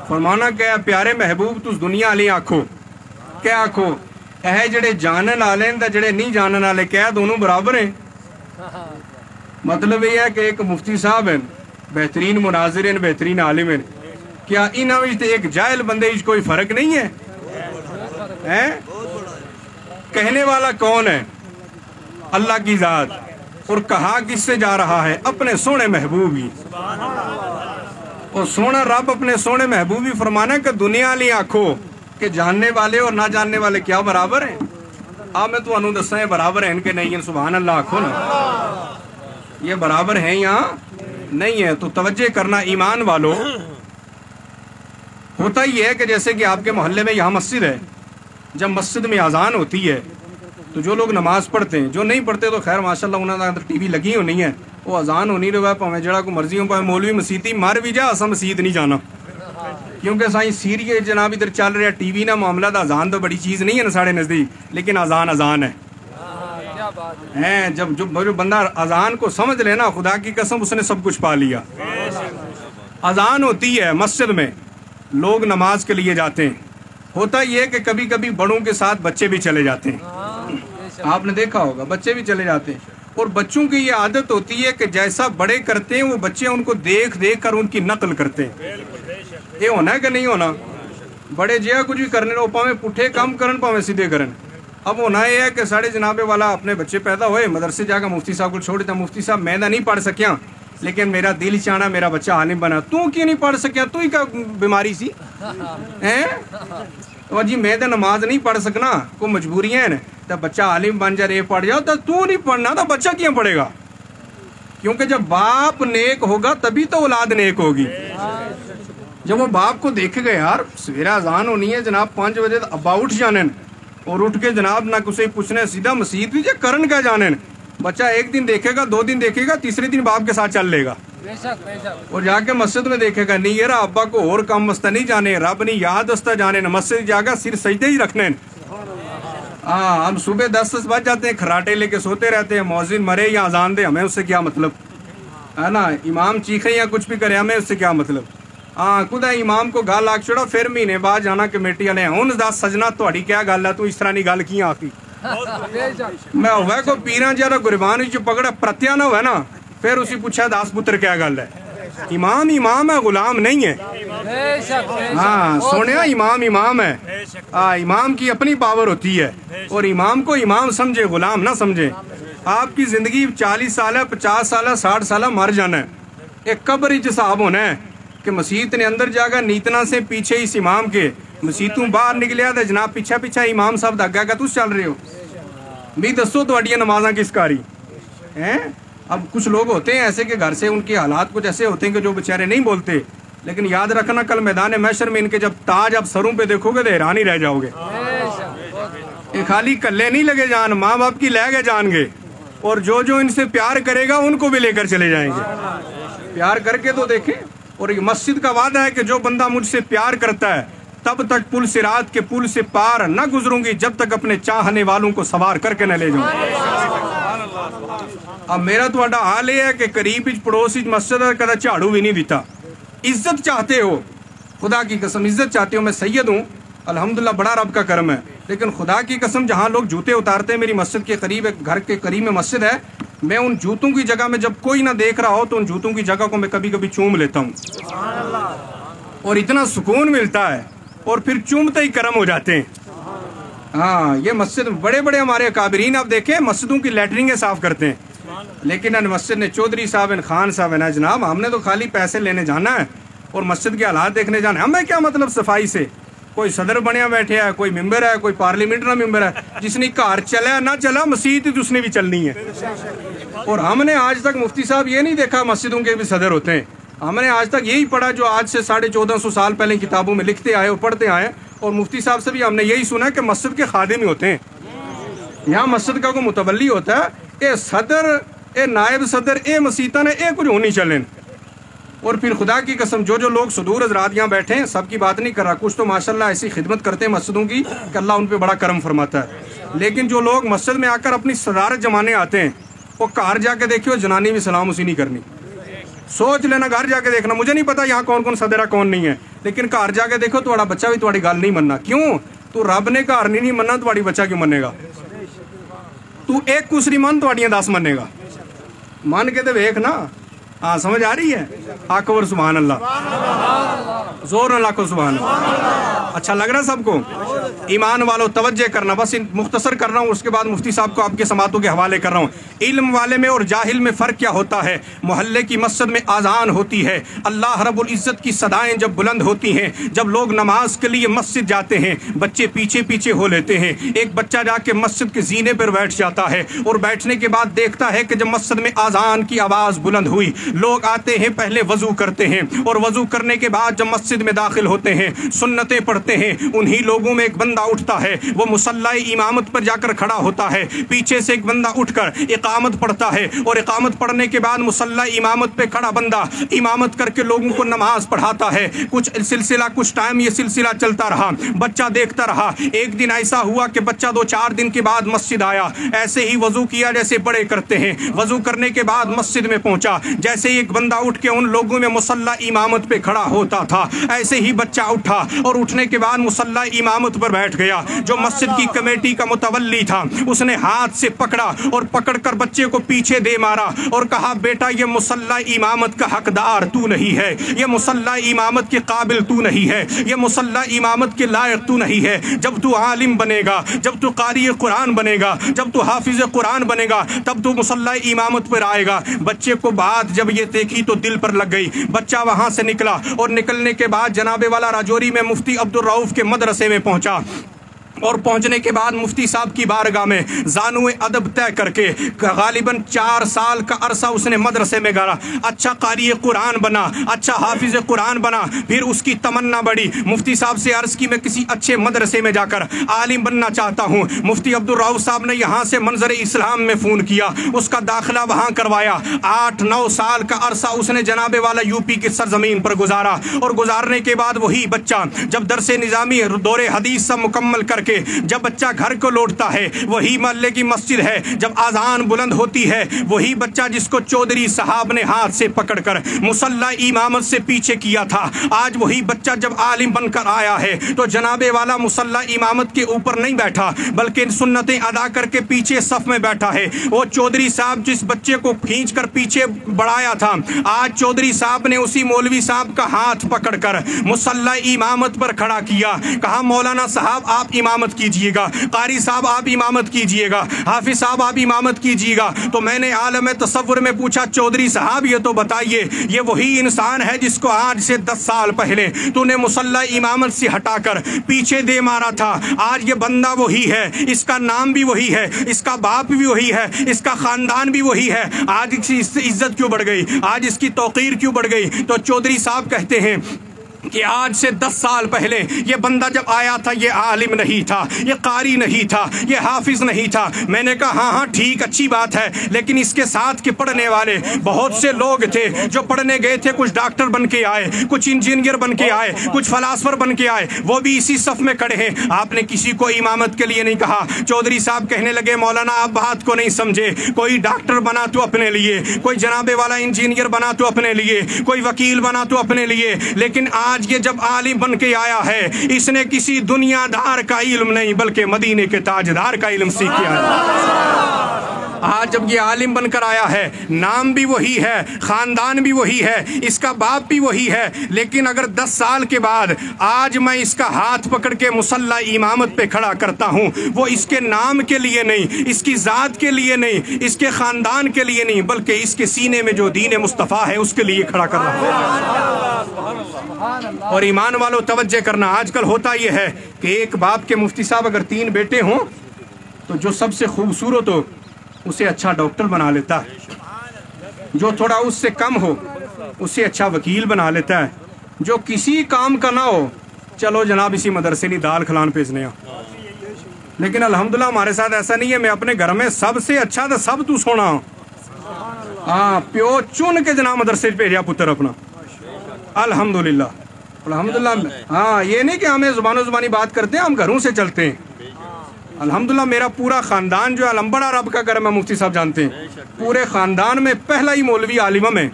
فرمانا کہ پیارے محبوب تس دنیا والی آکھو کیا آکھو اے جڑے جانن والے تے جڑے نہیں جانن والے کیا دونوں برابر ہیں؟ مطلب یہ ہے کہ ایک مفتی صاحب ہیں بہترین مناظر ہیں بہترین عالم ہیں کیا انہاں وچ تے ایک جاہل بندے وچ کوئی فرق نہیں ہے؟ کہنے والا کون ہے؟ اللہ کی ذات، اور کہا کس سے جا رہا ہے؟ اپنے سونے محبوب ہی، اور سونا رب اپنے سونے محبوب ہی فرمانا کہ دنیا لی آنکھو کہ جاننے والے اور نہ جاننے والے کیا برابر ہیں؟ آپ میں تو انہوں دستا ہے برابر ہیں کہ نہیں ہیں؟ سبحان اللہ آنکھو نا، یہ برابر ہیں یا نہیں ہے؟ تو توجہ کرنا ایمان والو، ہوتا ہی ہے کہ جیسے کہ آپ کے محلے میں یہاں مسجد ہے، جب مسجد میں اذان ہوتی ہے تو جو لوگ نماز پڑھتے ہیں، جو نہیں پڑھتے تو خیر ماشاءاللہ انہوں نے ٹی وی لگی ہونی ہے، وہ اذان ہونی رہا پاویں جڑا کو مرضی ہوں پاویں مولوی مسیتی مر بھی جا اساں مسجد نہیں جانا، کیونکہ سائیں سیریے جناب ادھر چل رہا ٹی وی نہ معاملہ دا اذان تو بڑی چیز نہیں ہے نا ساڑھے نزدیک، لیکن اذان ہے جب جو بندہ اذان کو سمجھ لینا خدا کی قسم اس نے سب کچھ پا لیا۔ اذان ہوتی ہے مسجد میں، لوگ نماز کے لیے جاتے ہیں، ہوتا یہ کہ کبھی کبھی بڑوں کے ساتھ بچے بھی چلے جاتے ہیں، آپ نے دیکھا ہوگا بچے بھی چلے جاتے ہیں، اور بچوں کی یہ عادت ہوتی ہے کہ جیسا بڑے کرتے ہیں وہ بچے ان کو دیکھ دیکھ کر ان کی نقل کرتے ہیں۔ یہ ہونا ہے کہ نہیں ہونا؟ بڑے جیا کچھ بھی کرنے رہو پاویں پٹھے کام کرن پاویں سیدھے کرن، اب ہونا یہ ہے کہ ساڑھے جناب والا اپنے بچے پیدا ہوئے مدرسے جا کر مفتی صاحب کو چھوڑ دیتا، مفتی صاحب میں نہ نہیں پڑھ سکیا لیکن میرا دل چاہنا میرا بچہ عالم بنا، تو کیوں نہیں پڑھ سکیا؟ تو ہی کا بیماری سی اور جی میں تو نماز نہیں پڑھ سکنا کوئی مجبوریاں ہیں تو بچہ عالم بن جائے پڑھ جاؤ تو نہیں پڑھنا تو بچہ کیوں پڑھے گا؟ کیونکہ جب باپ نیک ہوگا تبھی تو اولاد نیک ہوگی۔ جب وہ باپ کو دیکھے گا یار سویرا اذان ہونی ہے جناب 5 بجے ابا اٹھ جانے اور اٹھ کے جناب نہ کسی پوچھنے سیدھا مسجد بھی کرن کا جانے، بچہ ایک دن دیکھے گا 2 دن دیکھے گا تیسرے دن باپ کے ساتھ چل لے گا اور جا کے مسجد میں دیکھے گا نہیں یار ابا کو اور کام مستہ نہیں جانے رب نہیں یاد دستہ جانے مسجد جا کر سر سجدے ہی رکھنے۔ ہم صبح 10 بج جاتے ہیں کھراٹے لے کے سوتے رہتے ہیں، مؤذن مرے یا اذان دے ہمیں اس سے کیا مطلب ہے نا، امام چیخے یا کچھ بھی کرے ہمیں اس سے کیا مطلب، خدا امام کو گل آگ چھوڑا پھر مہینے بعد جانا کمیٹی والے ہوں دس سجنا تہاڈی کیا گل ہے تو اس طرح کی گل کی آخی میں ہوئے کو پیراں جہاں گربان پکڑا پرتیا نہ ہوئے نا پھر اسی پوچھا 10 پتر کیا گل ہے، امام امام ہے غلام نہیں ہے، ہاں سونیا امام امام ہے، امام کی اپنی پاور ہوتی ہے اور امام کو امام سمجھے غلام نہ سمجھے۔ آپ کی زندگی 40 سال ہے 50 سال ہے 60 سال ہے مر جانا ہے، ایک قبر ہی حساب ہونا ہے کہ مسیت نے اندر جا کر نیتنا سے پیچھے اس امام کے مسیتوں باہر نکلیا تو جناب پیچھا پیچھا امام صاحب دگا کا تُس چل رہے ہو بھی دسو تہاڈیاں نمازاں کس کاری ہیں؟ اب کچھ لوگ ہوتے ہیں ایسے کہ گھر سے ان کے حالات کچھ ایسے ہوتے ہیں کہ جو بیچارے نہیں بولتے، لیکن یاد رکھنا کل میدان محشر میں ان کے جب تاج آپ سروں پہ دیکھو گے تو حیران ہی رہ جاؤ گے، یہ خالی کلے نہیں لگے جان ماں باپ کی لے گئے جان گے، اور جو ان سے پیار کرے گا ان کو بھی لے کر چلے جائیں گے، پیار کر کے تو دیکھیں۔ اور یہ مسجد کا وعدہ ہے کہ جو بندہ مجھ سے پیار کرتا ہے تب تک پل صراط کے پل سے پار نہ گزروں گی جب تک اپنے چاہنے والوں کو سوار کر کے نہ لے جاؤں۔ اب میرا تو اڈا حال یہ ہے کہ قریب پڑوس مسجد کدا جھاڑو بھی نہیں دیتا، عزت چاہتے ہو خدا کی قسم عزت چاہتے ہو، میں سید ہوں الحمدللہ بڑا رب کا کرم ہے، لیکن خدا کی قسم جہاں لوگ جوتے اتارتے ہیں میری مسجد کے قریب ایک گھر کے قریب میں مسجد ہے، میں ان جوتوں کی جگہ میں جب کوئی نہ دیکھ رہا ہو تو ان جوتوں کی جگہ کو میں کبھی کبھی چوم لیتا ہوں اور اتنا سکون ملتا ہے اور پھر چومتے ہی کرم ہو جاتے ہیں۔ ہاں یہ مسجد بڑے بڑے ہمارے اکابرین آپ دیکھیں مسجدوں کی لیٹرنگیں صاف کرتے ہیں، لیکن ان مسجد نے چودھری صاحب ان خان صاحب ہے نا جناب ہم نے تو خالی پیسے لینے جانا ہے اور مسجد کے حالات دیکھنے جانا ہے، ہمیں کیا مطلب صفائی سے، کوئی صدر بنیا بیٹھے ہے کوئی ممبر ہے کوئی پارلیمنٹ نہ ممبر ہے، جس نے گھر چلا نہ چلا مسجد اس نے بھی چلنی ہے، اور ہم نے آج تک مفتی صاحب یہ نہیں دیکھا مسجدوں کے بھی صدر ہوتے ہیں، ہم نے آج تک یہی پڑھا جو آج سے 1450 سال پہلے کتابوں میں لکھتے آئے اور پڑھتے آئے، اور مفتی صاحب سے بھی ہم نے یہی سنا کہ مسجد کے خادم ہی ہوتے ہیں، یہاں مسجد کا کوئی متولی ہوتا ہے، اے صدر اے نائب صدر اے مسیطہ نے اے کچھ ہونی چلیں، اور پھر خدا کی قسم جو لوگ صدور حضرات یہاں بیٹھے ہیں سب کی بات نہیں کر رہا، کچھ تو ماشاءاللہ ایسی خدمت کرتے ہیں مسجدوں کی کہ اللہ ان پہ بڑا کرم فرماتا ہے، لیکن جو لوگ مسجد میں آ کر اپنی صدارت جمانے آتے ہیں وہ گھر جا کے دیکھیے جنانی بھی سلام اسی نہیں کرنی، سوچ لینا گھر جا کے دیکھنا، مجھے نہیں پتا یہاں کون کون صدر ہے کون نہیں ہے، लेकिन घर जाके देखो तुम्हारा बच्चा भी तुम्हारी गल नहीं मनना। क्यों? तू रब ने घर नहीं मनना, तुम्हारी बच्चा क्यों मनेगा? तू एक कुसरी मन, तुम्हारियां 10 मनेगा। मान के तो वेख ना। हाँ, समझ आ रही है? आकबर सुभान अल्लाह, जोर न लाखो सुभान अल्लाह। अच्छा लग रहा है सबको? ईमान वालों तवज्जो करना, बस मुख्तसर कर रहा हूँ, उसके बाद मुफ्ती साहब को आपके समातों के हवाले कर रहा हूँ। इल्म वाले में और जाहिल में फ़र्क क्या होता है? मोहल्ले की मस्जिद में आज़ान होती है, अल्लाह रब्बुल इज़्ज़त की सदाएं जब बुलंद होती हैं, जब लोग नमाज के लिए मस्जिद जाते हैं, बच्चे पीछे पीछे हो लेते हैं। एक बच्चा जाके मस्जिद के जीने पर बैठ जाता है और बैठने के बाद देखता है कि जब मस्जिद में आज़ान की आवाज़ बुलंद हुई, लोग आते हैं, पहले वज़ू करते हैं और वज़ू करने के बाद जब मस्जिद में दाखिल होते हैं, सुन्नतें पढ़ते हैं। उन्हीं लोगों में एक बंदा उठता है, वो मुसल्ला इमामत पर जाकर खड़ा होता है। पीछे से एक बंदा उठकर इकामत पढ़ता है और इकामत पढ़ने के बाद मुसल्ला इमामत पे खड़ा बंदा इमामत करके लोगों को नमाज पढ़ाता है। कुछ टाइम ये सिलसिला चलता रहा, बच्चा देखता रहा। एक दिन ऐसा हुआ कि बच्चा 2-4 दिन के बाद मस्जिद आया, ऐसे ही वज़ू किया जैसे बड़े करते हैं। वज़ू करने के बाद मस्जिद में पहुंचा, जैसे ही एक बंदा उठ के उन लोगों में मुसल्ला इमामत पे खड़ा होता था, ऐसे ही बच्चा उठा और उठने के बाद मुसल्ला इमामत पर बैठ गया। जो मस्जिद की कमेटी का मुतवल्ली था, उसने हाथ से पकड़ा और पकड़कर बच्चे को पीछे दे मारा और कहा, बेटा ये मुसल्ला इमामत का हकदार तू नहीं है, ये मुसल्ला इमामत के काबिल तू नहीं है, ये मुसल्ला इमामत के लायक तू नहीं है। जब तू आलिम बनेगा, जब तू कारी कुरान बनेगा, जब तू हाफिज कुरान बनेगा, तब तू मुसल्ला इमामत पर आएगा। बच्चे को बात जब ये देखी तो दिल पर लग गई। बच्चा वहां से निकला और निकलने के बाद जनाबे वाला राजौरी में मुफ्ती अब्दुल रऊफ के मदरसे में पहुंचा और पहुंचने के बाद मुफ्ती साहब की बारगाह में ज़ानुए अदब तय करके गालिबन 4 साल का अरसा उसने मदरसे में गारा। अच्छा कारी कुरान बना, अच्छा हाफिज कुरान बना। फिर उसकी तमन्ना बढ़ी, मुफ्ती साहब से अर्ज़ की मैं किसी अच्छे मदरसे में जाकर आलिम बनना चाहता हूँ। मुफ्ती अब्दुल रऊफ साहब ने यहाँ से मंजर इस्लाम में फ़ोन किया, उसका दाखिला वहाँ करवाया। 8-9 साल का अरसा उसने जनाबे वाला यूपी की सरजमीन पर गुजारा और गुजारने के बाद वही बच्चा जब दरसे निज़ामी दौरे हदीस सब मुकम्मल करके जब बच्चा घर को लौटता है, वही महल्ले की मस्जिद है, जब आज़ान बुलंद होती है, वही बच्चा जिसको चौधरी साहब ने हाथ से पकड़कर मुसल्ला इमामत से पीछे किया था, आज वही बच्चा जब आलिम बनकर आया है तो जनाबे वाला मुसल्ला इमामत के ऊपर नहीं बैठा बल्कि सुन्नतें अदा करके पीछे सफ में बैठा है। वो चौधरी साहब जिस बच्चे को खींच कर पीछे बढ़ाया था, आज चौधरी साहब ने उसी मौलवी साहब का हाथ पकड़कर मुसल्ला इमामत पर खड़ा किया। कहा, मौलाना साहब आप इमामत कीजिएगा, कारी साहब आप इमामत कीजिएगा, हाफिज साहब आप इमामत कीजिएगा। तो मैंने आलम तसव्वुर में पूछा, चौधरी साहब ये तो बताइए, ये वही इंसान है जिसको आज से 10 साल पहले तूने मुसल्ला इमामत से हटाकर पीछे दे मारा था? आज ये बंदा वही है, इसका नाम भी वही है, इसका बाप भी वही है, इसका खानदान भी वही है। आज इसकी इज्जत क्यों बढ़ गई, आज इसकी तौकीर क्यों बढ़ गई? तो चौधरी साहब कहते हैं कि आज से 10 साल पहले ये बंदा जब आया था, ये आलिम नहीं था, ये कारी नहीं था, ये हाफिज नहीं था। मैंने कहा हाँ हाँ ठीक, अच्छी बात है, लेकिन इसके साथ के पढ़ने वाले बहुत से लोग थे जो पढ़ने गए थे, कुछ डॉक्टर बन के आए, कुछ इंजीनियर बन के आए, कुछ फलासफर बन के आए, वो भी इसी सफ में खड़े हैं। आपने किसी को इमामत के लिए नहीं कहा। चौधरी साहब कहने लगे, मौलाना आप बात को नहीं समझे, कोई डॉक्टर बना तो अपने लिए, कोई जनाबे वाला इंजीनियर बना तो अपने लिए, कोई वकील बना तो अपने लिए, लेकिन आज ये जब आलिम बन के आया है, इसने किसी दुनियादार का इल्म नहीं बल्कि मदीने के ताजदार का इल्म सीख किया है। आज जब ये आलिम बनकर आया है, नाम भी वही है, खानदान भी वही है, इसका बाप भी वही है, लेकिन अगर 10 साल के बाद आज मैं इसका हाथ पकड़ के मुसल्ला इमामत पे खड़ा करता हूँ, वो इसके नाम के लिए नहीं, इसकी ज़ात के लिए नहीं, इसके ख़ानदान के लिए नहीं, बल्कि इसके सीने में जो दीन मुस्तफ़ा है उसके लिए खड़ा कर रहा हूँ। और ईमान वालों तवज्जो करना, आजकल होता यह है कि एक बाप के मुफ्ती साहब अगर 3 बेटे हों तो जो सबसे खूबसूरत हो उसे अच्छा डॉक्टर बना लेता है, जो थोड़ा उससे कम हो उसे अच्छा वकील बना लेता है, जो किसी काम का ना हो चलो जनाब इसी मदरसे नहीं दाल खिलान भेजने हो। लेकिन अल्हम्दुलिल्लाह हमारे साथ ऐसा नहीं है। मैं अपने घर में सबसे अच्छा तो सब तू सोना हो, हाँ प्यो चुन के जनाब मदरसे भेजा पुत्र अपना, अल्हम्दुलिल्लाह अल्हम्दुलिल्लाह। हाँ ये नहीं कि हमें ज़ुबानी बात करते हैं, हम घरों से चलते हैं। अल्हम्दुलिल्लाह मेरा पूरा ख़ानदान जो है अलम्बड़ा रब का घर में, मुफ्ती साहब जानते हैं, पूरे ख़ानदान में पहला ही मौलवी आलिम है,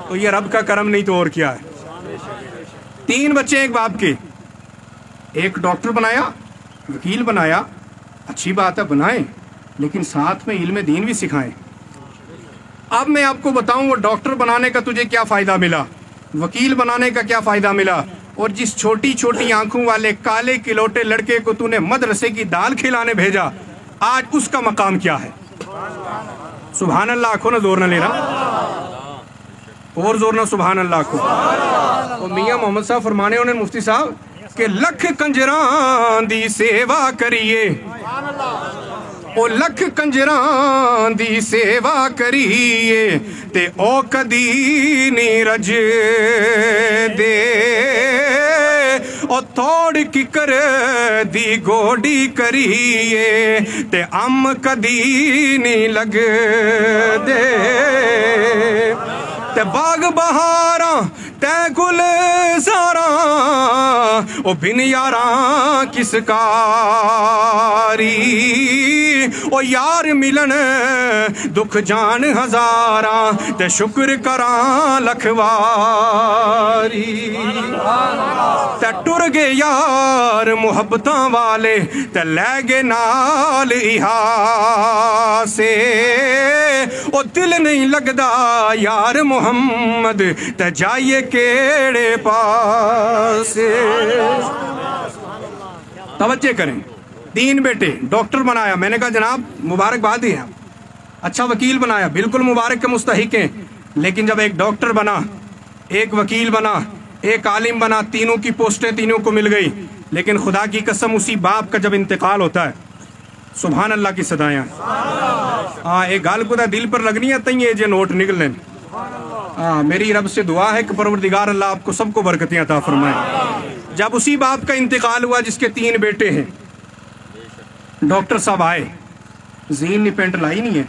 तो ये रब का करम नहीं तो और क्या है। 3 बच्चे एक बाप के, एक डॉक्टर बनाया, वकील बनाया, अच्छी बात है बनाएं, लेकिन साथ में इल्म दीन भी सिखाएं। अब मैं आपको बताऊं वो डॉक्टर बनाने का तुझे क्या फ़ायदा मिला, वकील बनाने का क्या फ़ायदा मिला, और जिस छोटी छोटी आंखों वाले काले किलोटे लड़के को तूने मदरसे की दाल खिलाने भेजा, आज उसका मकाम क्या है। सुभान अल्लाह को ना जोर ना लेना, और जोर ना सुभान अल्लाह को। और मियाँ मोहम्मद साहब फरमाने उन्हें मुफ्ती साहब कि लख कंजरां दी सेवा करिए, ओ लख कंजरां दी सेवा करिए ते ओ कदी नी रज दे, ओ थोड़ी किकर दी गोडी करिए ते अम कदी नी लग दे, ते बाग बहारा तै गुल सारा ओ बिन यारा किस कारी, ओ यार मिलन दुख जान हजारा ते शुक्र करा लखवारी, ते टुर गए यार मुहब्बतां वाले ते लै गए नाल इहा से, ओ दिल नहीं लगदा यार मोहम्मद ते जाइए केड़े पास। तवज्जो करें, 3 बेटे, डॉक्टर बनाया, मैंने कहा जनाब मुबारकबाद ही है, अच्छा वकील बनाया, बिल्कुल मुबारक के मुस्तहिक हैं, लेकिन जब एक डॉक्टर बना, एक वकील बना, एक आलिम बना, तीनों की पोस्टें तीनों को मिल गई, लेकिन खुदा की कसम उसी बाप का जब इंतकाल होता है, सुभान अल्लाह की सदायां, हाँ एक गाल खुदा दिल पर लगनी है तई ये नोट निकलें। हाँ मेरी रब से दुआ है कि परवरदिगार अल्लाह आपको सबको बरकतें अता फरमाए। जब उसी बाप का इंतकाल हुआ जिसके 3 बेटे हैं, डॉक्टर साहब आए, जीन ने पेंट लाई नहीं है,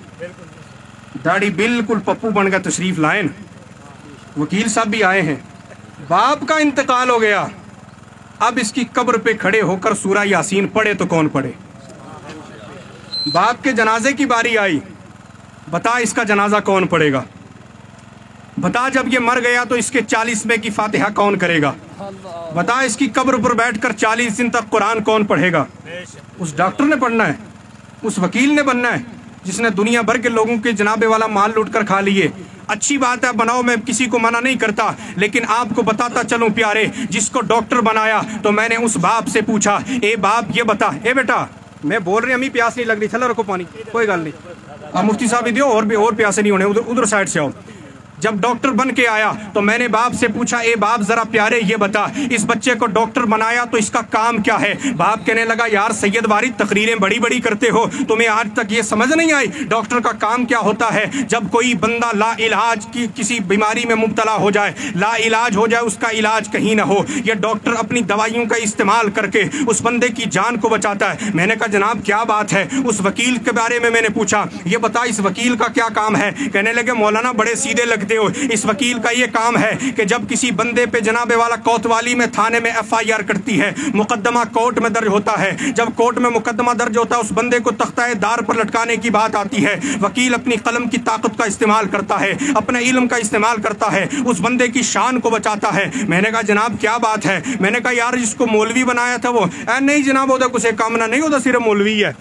दाढ़ी बिल्कुल पप्पू बन का तशरीफ लाए न, वकील साहब भी आए हैं, बाप का इंतकाल हो गया, अब इसकी कब्र पे खड़े होकर सूरा यासीन पढ़े तो कौन पढ़े। बाप के जनाजे की बारी आई, बता इसका जनाजा कौन पढ़ेगा, बता जब ये मर गया तो इसके 40वें की फातिहा कौन करेगा, बता इसकी कब्र पर बैठकर 40 दिन तक कुरान कौन पढ़ेगा। उस डॉक्टर ने पढ़ना है, उस वकील ने बनना है जिसने दुनिया भर के लोगों के जनाबे वाला माल लूट कर खा लिए। अच्छी बात है बनाओ, मैं किसी को मना नहीं करता, लेकिन आपको बताता चलूं प्यारे, जिसको डॉक्टर बनाया तो मैंने उस बाप से पूछा, ए बाप ये बता, ए बेटा मैं बोल रही हमें प्यास नहीं लग रही, चलो रखो पानी, कोई गल नहीं, अब मुफ्ती साहब भी दियो और भी और प्यासे नहीं होने, उधर साइड से आओ। जब डॉक्टर बन के आया तो मैंने बाप से पूछा, ए बाप जरा प्यारे ये बता, इस बच्चे को डॉक्टर बनाया तो इसका काम क्या है। बाप कहने लगा, यार सैयद वारिद तकरीरें बड़ी बड़ी करते हो, तुम्हें आज तक ये समझ नहीं आई डॉक्टर का काम क्या होता है। जब कोई बंदा ला इलाज की किसी बीमारी में मुब्तला हो जाए, ला इलाज हो जाए, उसका इलाज कहीं ना हो, यह डॉक्टर अपनी दवाइयों का इस्तेमाल करके उस बंदे की जान को बचाता है। मैंने कहा जनाब क्या बात है। उस वकील के बारे में मैंने पूछा, ये बता इस वकील का क्या काम है। कहने लगे मौलाना बड़े सीधे लगते हो, इस वकील का ये काम है कि जब किसी बंदे पे जनाबे वाला कोतवाली में थाने में FIR करती है, मुकदमा कोर्ट में दर्ज होता है, जब कोर्ट में मुकदमा दर्ज होता है उस बंदे को तख्ताए दार पर लटकाने की बात आती है, वकील अपनी कलम की ताकत का इस्तेमाल करता है, अपने इल्म का इस्तेमाल करता है, उस बंदे की शान को बचाता है। मैंने कहा जनाब क्या बात है। मैंने कहा यार जिसको मौलवी बनाया था वो, नहीं जनाब वो कुछ काम ना नहीं होता, सिर्फ मौलवी है।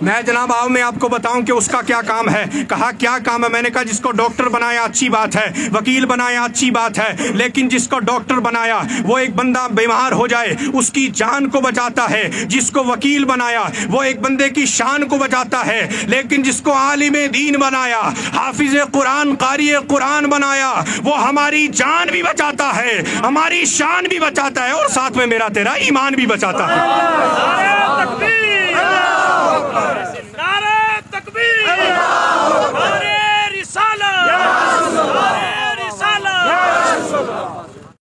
मैं जनाब आओ मैं आपको बताऊं कि उसका क्या काम है। कहा क्या काम है। मैंने कहा जिसको डॉक्टर बनाया अच्छी बात है, वकील बनाया अच्छी बात है, लेकिन जिसको डॉक्टर बनाया वो एक बंदा बीमार हो जाए उसकी जान को बचाता है, जिसको वकील बनाया वो एक बंदे की शान को बचाता है, लेकिन जिसको आलिम दीन बनाया, हाफिज कुरान, कारी कुरान बनाया, वो हमारी जान भी बचाता है, हमारी शान भी बचाता है और साथ में मेरा तेरा ईमान भी बचाता है।